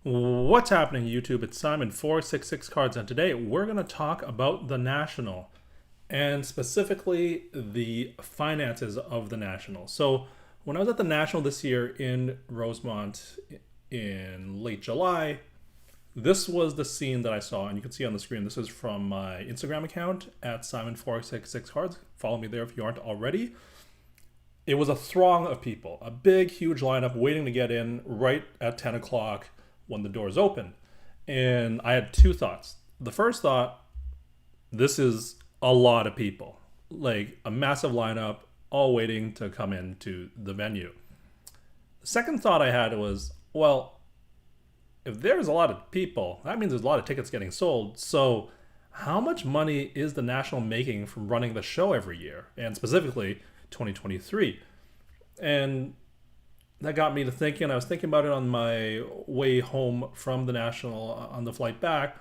What's happening, YouTube? It's Simon466cards, and today we're going to talk about the National and specifically the finances of the National. So, when I was at the National this year in Rosemont in late July, this was the scene that I saw, and you can see on the screen. This is from my Instagram account at Simon466cards. Follow me there if you aren't already. It was a throng of people, a big, huge lineup waiting to get in right at 10 o'clock when the doors opened. And I had two thoughts. The first thought, this is a lot of people, like a massive lineup, all waiting to come into the venue. The second thought I had was, well, if there's a lot of people, that means there's a lot of tickets getting sold. So how much money is the National making from running the show every year, and specifically 2023? And that got me to thinking. I was thinking about it on my way home from the National on the flight back.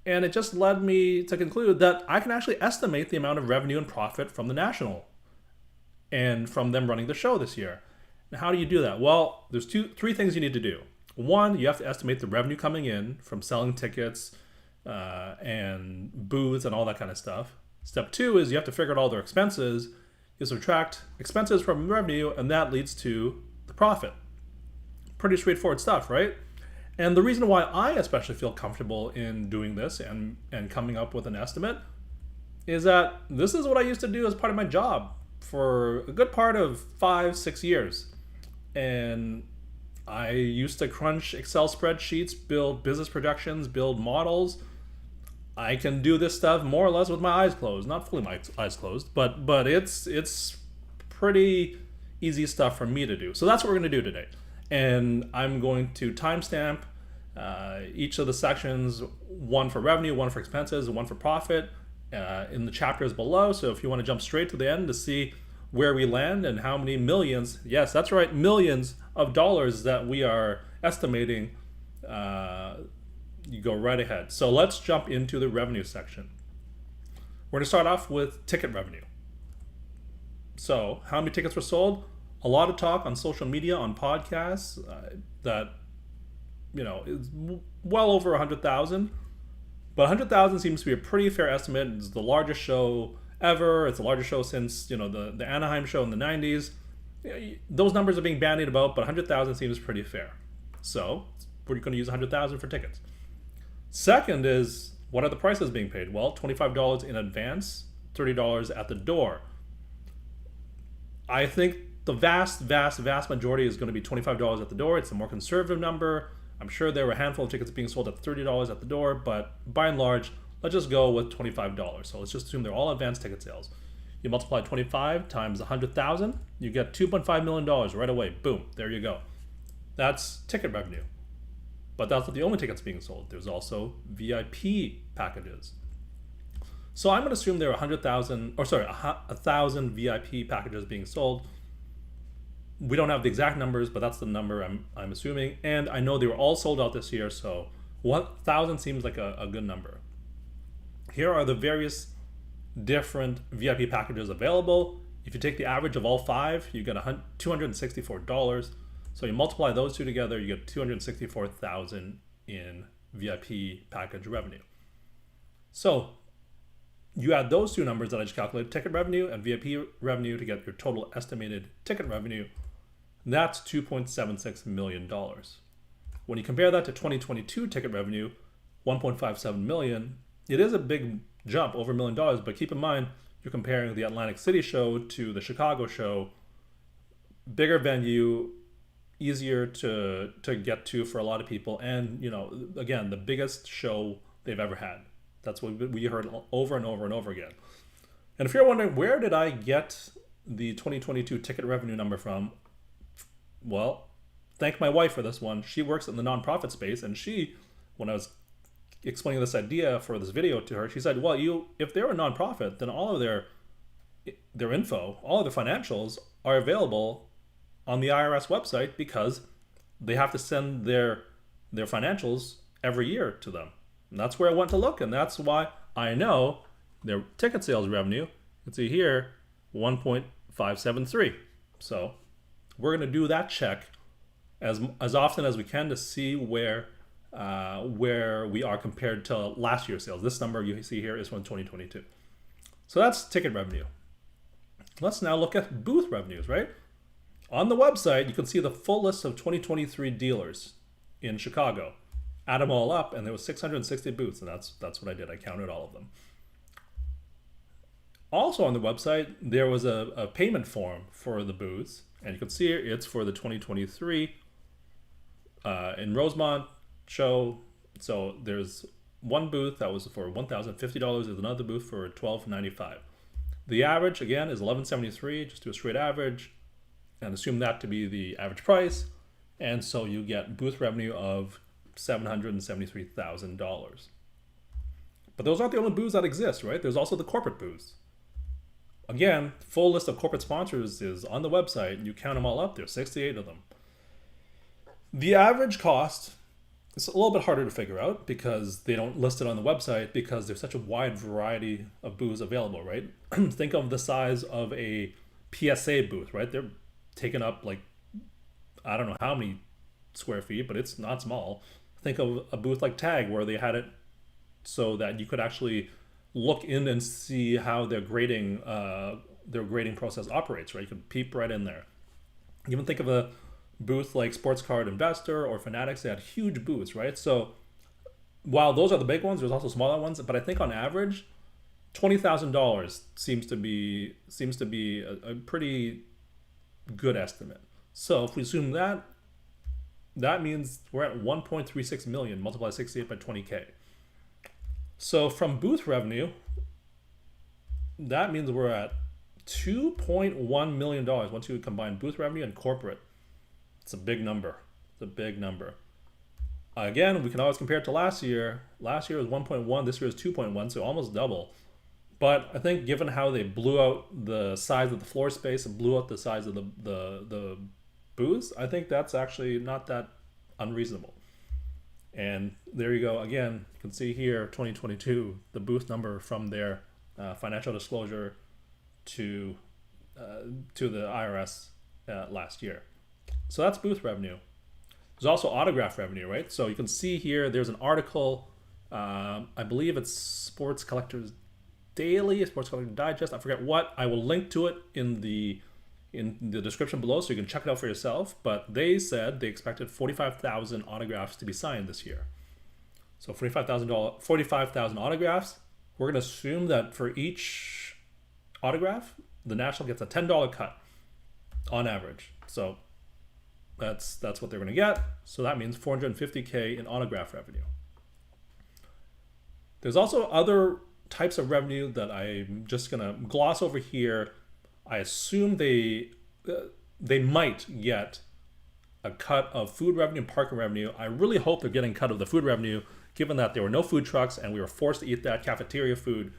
And it just led me to conclude that I can actually estimate the amount of revenue and profit from the National and from them running the show this year. Now, how do you do that? Well, there's three things you need to do. One, you have to estimate the revenue coming in from selling tickets and booths and all that kind of stuff. Step two is you have to figure out all their expenses. You subtract expenses from revenue, and that leads to the profit. Pretty straightforward stuff, right? And the reason why I especially feel comfortable in doing this and coming up with an estimate is that this is what I used to do as part of my job for a good part of 5-6 years. And I used to crunch Excel spreadsheets, build business projections, build models. I can do this stuff more or less with my eyes closed. Not fully my eyes closed, but it's pretty easy stuff for me to do. So that's what we're going to do today. And I'm going to timestamp each of the sections, one for revenue, one for expenses, and one for profit in the chapters below. So if you want to jump straight to the end to see where we land and how many millions, yes, that's right, millions of dollars that we are estimating, you go right ahead. So let's jump into the revenue section. We're going to start off with ticket revenue. So how many tickets were sold? A lot of talk on social media, on podcasts, that, is well over 100,000. But 100,000 seems to be a pretty fair estimate. It's the largest show ever. It's the largest show since, the Anaheim show in the 90s. Those numbers are being bandied about, but 100,000 seems pretty fair. So we're going to use 100,000 for tickets. Second is, what are the prices being paid? Well, $25 in advance, $30 at the door. I think the vast majority is going to be $25 at the door. It's a more conservative number. I'm sure there were a handful of tickets being sold at $30 at the door, but by and large, let's just go with $25. So let's just assume they're all advanced ticket sales. You multiply 25 times 100,000, you get $2.5 million right away. Boom, there you go. That's ticket revenue. But that's not the only tickets being sold. There's also VIP packages. So I'm going to assume there are 1,000 VIP packages being sold. We don't have the exact numbers, but that's the number I'm assuming. And I know they were all sold out this year, so 1,000 seems like a good number. Here are the various different VIP packages available. If you take the average of all five, you get $264. So you multiply those two together, you get $264,000 in VIP package revenue. So you add those two numbers that I just calculated, ticket revenue and VIP revenue, to get your total estimated ticket revenue. That's $2.76 million. When you compare that to 2022 ticket revenue, $1.57 million, it is a big jump, over $1 million, but keep in mind, you're comparing the Atlantic City show to the Chicago show. Bigger venue, easier to get to for a lot of people, and again, the biggest show they've ever had. That's what we heard over and over and over again. And if you're wondering, where did I get the 2022 ticket revenue number from? Well, thank my wife for this one. She works in the nonprofit space, and when I was explaining this idea for this video to her, she said, well, if they're a nonprofit, then all of their info, all of their financials are available on the IRS website, because they have to send their financials every year to them. And that's where I went to look, and that's why I know their ticket sales revenue. You can see here, 1.573. So we're going to do that check as often as we can to see where we are compared to last year's sales. This number you see here is from 2022. So that's ticket revenue. Let's now look at booth revenues, right? On the website, you can see the full list of 2023 dealers in Chicago. Add them all up, and there was 660 booths, and that's what I did. I counted all of them. Also on the website, there was a payment form for the booths, and you can see it's for the 2023 in Rosemont show. So there's one booth that was for $1,050. There's another booth for $1,295. The average, again, is $1,173. Just do a straight average and assume that to be the average price. And so you get booth revenue of $773,000. But those aren't the only booths that exist, right? There's also the corporate booths. Again, full list of corporate sponsors is on the website. You count them all up, there's 68 of them. The average cost is a little bit harder to figure out because they don't list it on the website because there's such a wide variety of booths available, right? Think of the size of a PSA booth, right? They're taking up like, I don't know how many square feet, but it's not small. Think of a booth like Tag where they had it so that you could actually look in and see how their grading process operates, right? You can peep right in there. Even think of a booth like Sports Card Investor or Fanatics. They had huge booths, right? So while those are the big ones, there's also smaller ones, but I think on average, $20,000 seems to be a pretty good estimate. So if we assume that means we're at 1.36 million, multiply 68 by 20K. So from booth revenue, that means we're at $2.1 million once you combine booth revenue and corporate. It's a big number. It's a big number. Again, we can always compare it to last year. Last year was 1.1, this year is 2.1, so almost double. But I think given how they blew out the size of the floor space and blew out the size of the booths, I think that's actually not that unreasonable. And there you go. Again, you can see here 2022, the booth number from their financial disclosure to the IRS last year. So that's booth revenue. There's also autograph revenue, right? So you can see here, there's an article, I believe it's Sports Collectors Daily, Sports Collector Digest, I forget what. I will link to it in the description below so you can check it out for yourself. But they said they expected 45,000 autographs to be signed this year. So 45,000 autographs. We're going to assume that for each autograph, the National gets a $10 cut on average. So that's what they're going to get. So that means $450K in autograph revenue. There's also other types of revenue that I'm just going to gloss over here. I assume they might get a cut of food revenue and parking revenue. I really hope they're getting a cut of the food revenue, given that there were no food trucks and we were forced to eat that cafeteria food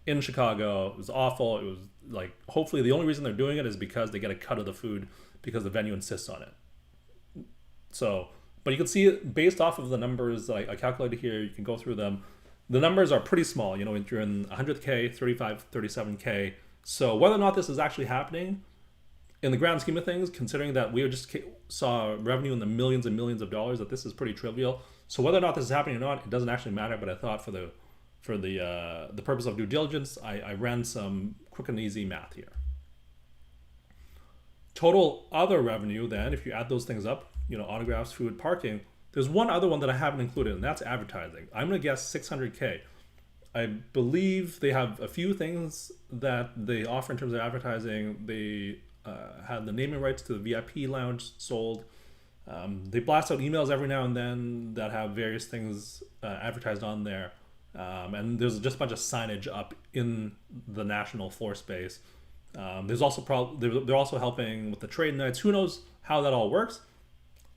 in Chicago. It was awful. It was like, hopefully the only reason they're doing it is because they get a cut of the food because the venue insists on it. So, but you can see it based off of the numbers that I calculated here. You can go through them. The numbers are pretty small. You know, you're in 100K, 35, 37K. So whether or not this is actually happening, in the grand scheme of things, considering that we just saw revenue in the millions and millions of dollars, that this is pretty trivial. So whether or not this is happening or not, it doesn't actually matter. But I thought for the purpose of due diligence, I ran some quick and easy math here. Total other revenue, then, if you add those things up, you know, autographs, food, parking, there's one other one that I haven't included, and that's advertising. I'm going to guess 600K. I believe they have a few things that they offer in terms of advertising. They had the naming rights to the VIP lounge sold. They blast out emails every now and then that have various things advertised on there. And there's just a bunch of signage up in the national floor space. There's also they're also helping with the trade nights. Who knows how that all works?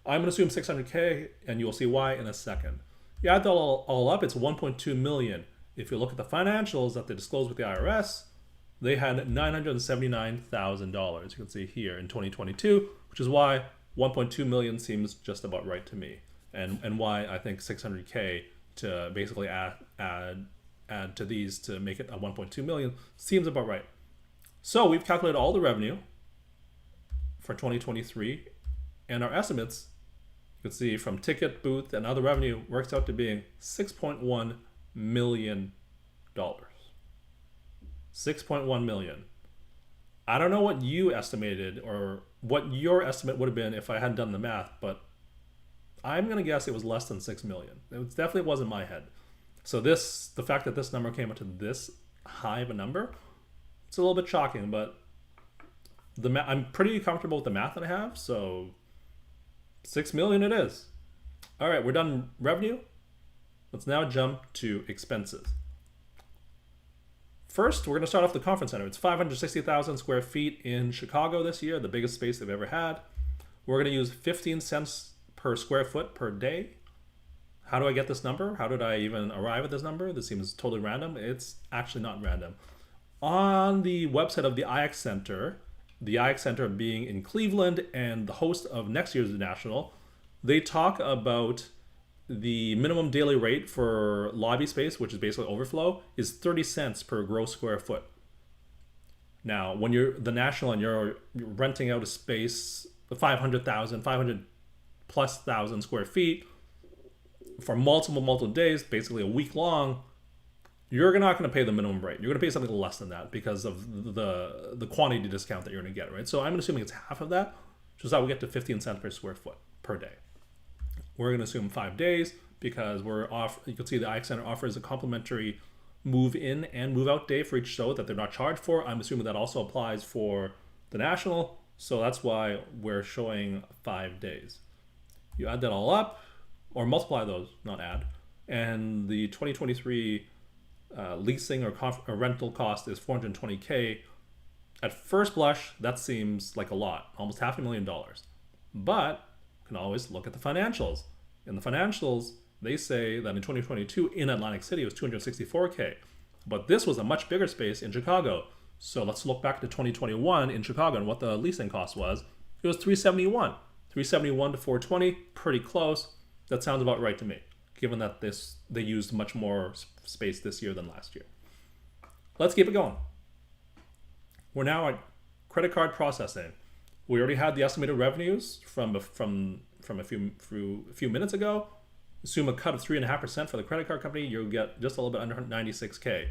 I'm going to assume 600K, and you'll see why in a second. You add that all up, it's 1.2 million. If you look at the financials that they disclosed with the IRS, they had $979,000, you can see here in 2022, which is why 1.2 million seems just about right to me, and why I think 600K to basically add to these to make it a 1.2 million seems about right. So we've calculated all the revenue for 2023 And our estimates, you can see from ticket, booth, and other revenue, works out to being $6.1 million. 6.1 million. I don't know what you estimated or what your estimate would have been if I hadn't done the math, but I'm going to guess it was less than 6 million. It definitely was in my head. So the fact that this number came up to this high of a number, it's a little bit shocking, but I'm pretty comfortable with the math that I have. So 6 million it is. All right, we're done revenue. Let's now jump to expenses. First, we're going to start off the conference center. It's 560,000 square feet in Chicago this year, the biggest space they've ever had. We're going to use 15 cents per square foot per day. How do I get this number? How did I even arrive at this number? This seems totally random. It's actually not random. On the website of the IX Center being in Cleveland and the host of next year's National, they talk about the minimum daily rate for lobby space, which is basically overflow, is 30 cents per gross square foot. Now, when you're the National and you're renting out a space, 500 plus thousand square feet for multiple days, basically a week long, you're not going to pay the minimum rate. You're going to pay something less than that because of the quantity discount that you're going to get, right? So I'm assuming it's half of that, which is how we get to 15 cents per square foot per day. We're going to assume 5 days because you can see the IX Center offers a complimentary move in and move out day for each show that they're not charged for. I'm assuming that also applies for the National. So that's why we're showing 5 days. You add that all up or multiply those, not add. And the 2023 leasing or rental cost is $420K. At first blush, that seems like a lot, almost $500,000. But you can always look at the financials. In the financials, they say that in 2022 in Atlantic City it was $264K. But this was a much bigger space in Chicago. So let's look back to 2021 in Chicago and what the leasing cost was. It was $371. $371 to $420, pretty close. That sounds about right to me, given that they used much more space this year than last year. Let's keep it going. We're now at credit card processing. We already had the estimated revenues from a few minutes ago. Assume a cut of 3.5% for the credit card company, you'll get just a little bit under 96K.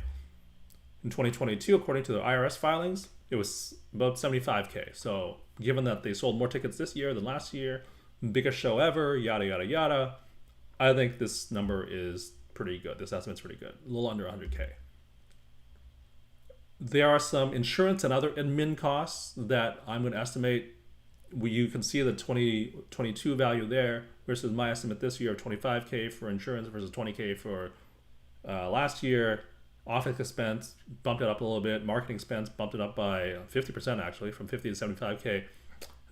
In 2022, according to the IRS filings, it was about 75K. So given that they sold more tickets this year than last year, biggest show ever, yada, yada, yada, I think this number is pretty good. This estimate's pretty good, a little under 100K. There are some insurance and other admin costs that I'm going to estimate. You can see the 2022 value there versus my estimate this year of 25K for insurance versus 20K for last year. Office expense bumped it up a little bit. Marketing expense bumped it up by 50% actually, from 50 to 75K.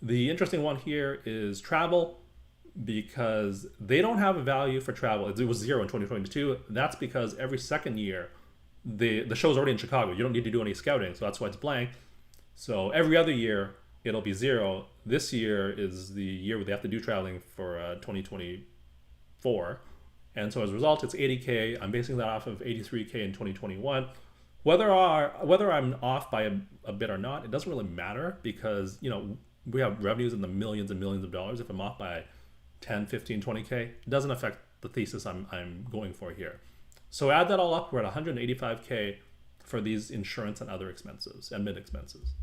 The interesting one here is travel, because they don't have a value for travel. It was zero in 2022. That's because every second year, the show's already in Chicago. You don't need to do any scouting, so that's why it's blank. So every other year, it'll be zero. This year is the year where they have to do traveling for 2024. And so as a result, it's 80K. I'm basing that off of 83K in 2021. Whether I'm off by a bit or not, it doesn't really matter, because we have revenues in the millions and millions of dollars. If I'm off by 10, 15, 20K, it doesn't affect the thesis I'm going for here. So add that all up, we're at 185K for these insurance and other expenses, admin expenses.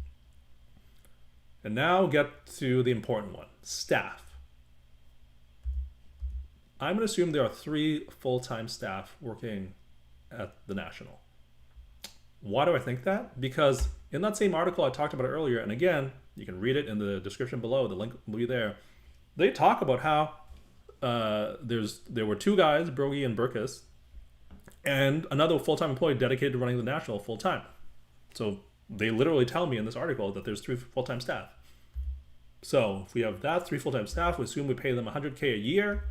And now get to the important one, staff. I'm going to assume there are 3 full-time staff working at the National. Why do I think that? Because in that same article I talked about earlier, and again, you can read it in the description below, the link will be there. They talk about how there were 2 guys, Brogy and Burkus, and another full-time employee dedicated to running the National full-time. So they literally tell me in this article that there's 3 full-time staff. So if we have that, 3 full-time staff, we assume we pay them 100K a year.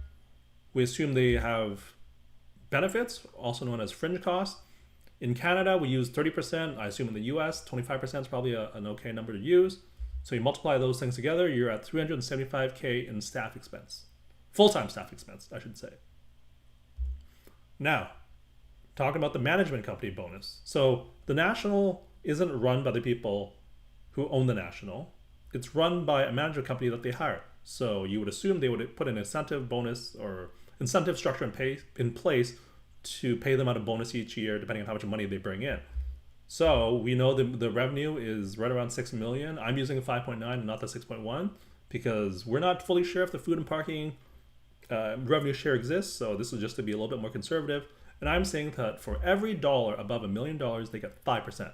We assume they have benefits, also known as fringe costs. In Canada, we use 30%. I assume in the US, 25% is probably an okay number to use. So you multiply those things together, you're at 375K in staff expense. Full-time staff expense, I should say. Now, talking about the management company bonus. So the National isn't run by the people who own the National. It's run by a management company that they hire. So you would assume they would put an incentive bonus or incentive structure in place to pay them out a bonus each year, depending on how much money they bring in. So we know the revenue is right around 6 million. I'm using 5.9 and not the 6.1 because we're not fully sure if the food and parking revenue share exists. So this is just to be a little bit more conservative. And I'm saying that for every dollar above $1 million, they get 5%.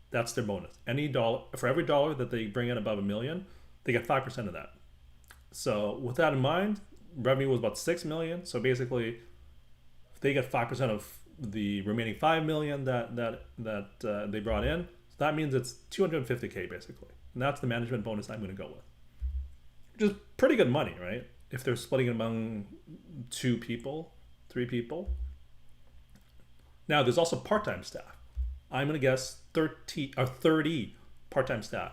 That's their bonus. For every dollar that they bring in above $1 million, they get 5% of that. So with that in mind, revenue was about 6 million. So basically, if they get 5% of the remaining 5 million that they brought in, so that means it's 250K basically. And that's the management bonus I'm going to go with. Which is pretty good money, right? If they're splitting it among 2 people, 3 people. Now, there's also part-time staff. I'm going to guess 30 part-time staff.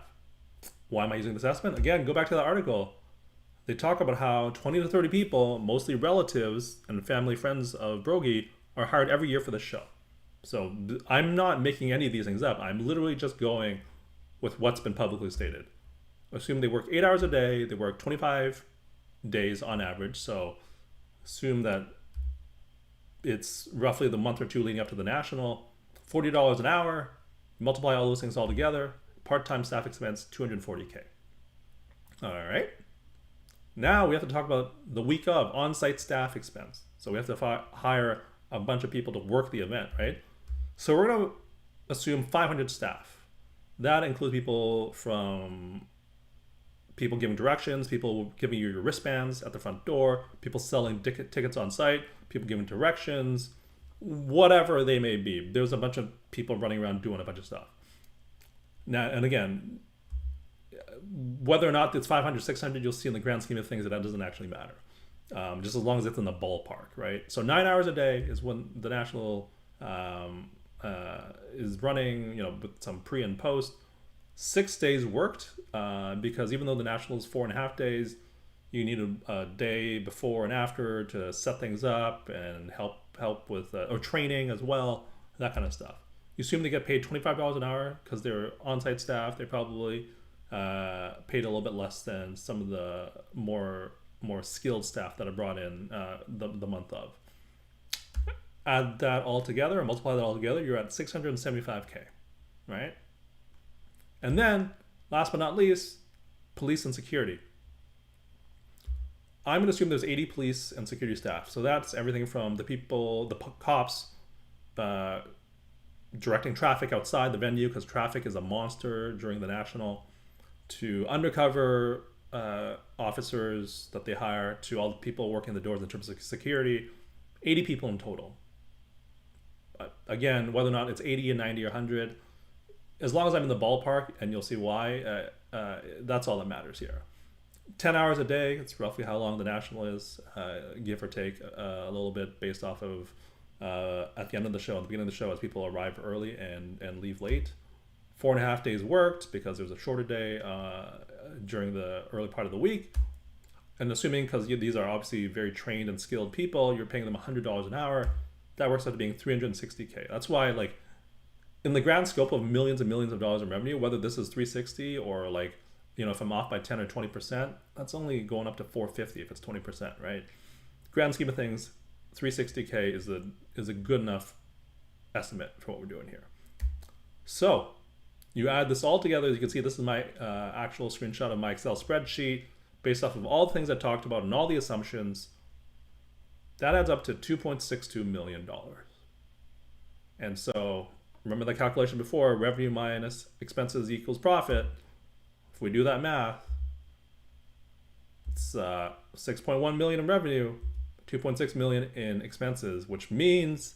Why am I using this estimate? Again, go back to the article. They talk about how 20 to 30 people, mostly relatives and family friends of Brogy, are hired every year for the show. So I'm not making any of these things up. I'm literally just going with what's been publicly stated. Assume they work 8 hours a day. They work 25 days on average. So assume that it's roughly the month or 2 leading up to the national. $40 an hour. Multiply all those things all together. Part-time staff expense, 240K. All right. Now we have to talk about the week of on-site staff expense. So we have to hire a bunch of people to work the event, right? So we're going to assume 500 staff. That includes people giving directions, people giving you your wristbands at the front door, people selling tickets on site, people giving directions, whatever they may be. There's a bunch of people running around doing a bunch of stuff. Now, and again, whether or not it's 500, 600, you'll see in the grand scheme of things that doesn't actually matter. Just as long as it's in the ballpark, right? So 9 hours a day is when the national is running, with some pre and post. 6 days worked because even though the national is 4.5 days, you need a day before and after to set things up and help with or training as well, that kind of stuff. You assume they get paid $25 an hour because they're on-site staff. They probably paid a little bit less than some of the more skilled staff that are brought in the month of. Add that all together and multiply that all together, you're at 675K, right? And then, last but not least, police and security. I'm going to assume there's 80 police and security staff. So that's everything from the cops directing traffic outside the venue because traffic is a monster during the national, to undercover officers that they hire, to all the people working the doors in terms of security. 80 people in total. Again, whether or not it's 80 or 90 or 100, as long as I'm in the ballpark, and you'll see why, that's all that matters here. 10 hours a day, it's roughly how long the national is, give or take a little bit based off of at the end of the show, at the beginning of the show, as people arrive early and leave late. 4.5 days worked because there's a shorter day during the early part of the week. And assuming, because these are obviously very trained and skilled people, you're paying them $100 an hour, that works out to being 360K. That's why, in the grand scope of millions and millions of dollars in revenue, whether this is 360 or if I'm off by 10 or 20%, that's only going up to 450 if it's 20%, right? Grand scheme of things, 360K is a good enough estimate for what we're doing here. So you add this all together. As you can see, this is my actual screenshot of my Excel spreadsheet based off of all the things I talked about and all the assumptions. That adds up to $2.62 million. And so remember the calculation before, revenue minus expenses equals profit. If we do that math, it's 6.1 million in revenue, 2.6 million in expenses, which means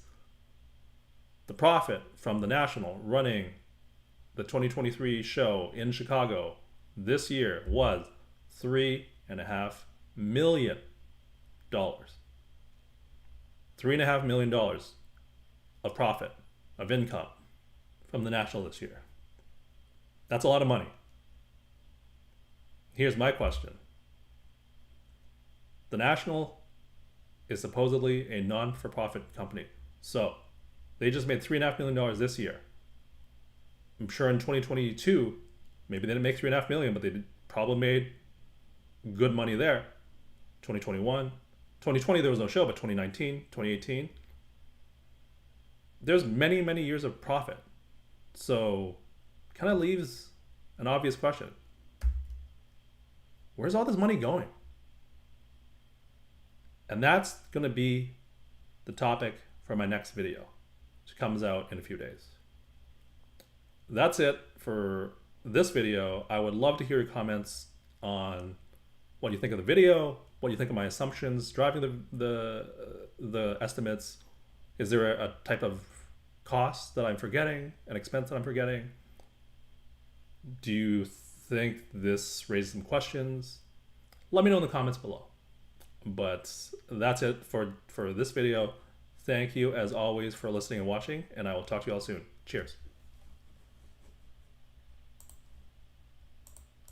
the profit from the national running the 2023 show in Chicago this year was $3.5 million. $3.5 million of profit, of income from the national this year. That's a lot of money. Here's my question. The national is supposedly a non-for-profit company. So they just made $3.5 million this year. I'm sure in 2022, maybe they didn't make $3.5 million, but they probably made good money there. 2021, 2020 there was no show, but 2019, 2018, there's many, many years of profit. So kind of leaves an obvious question. Where's all this money going? And that's going to be the topic for my next video, which comes out in a few days. That's it for this video. I would love to hear your comments on what you think of the video, what you think of my assumptions driving the estimates. Is there a type of cost that I'm forgetting, an expense that I'm forgetting? Do you think this raises some questions? Let me know in the comments below. But that's it for this video. Thank you as always for listening and watching, and I will talk to you all soon. Cheers.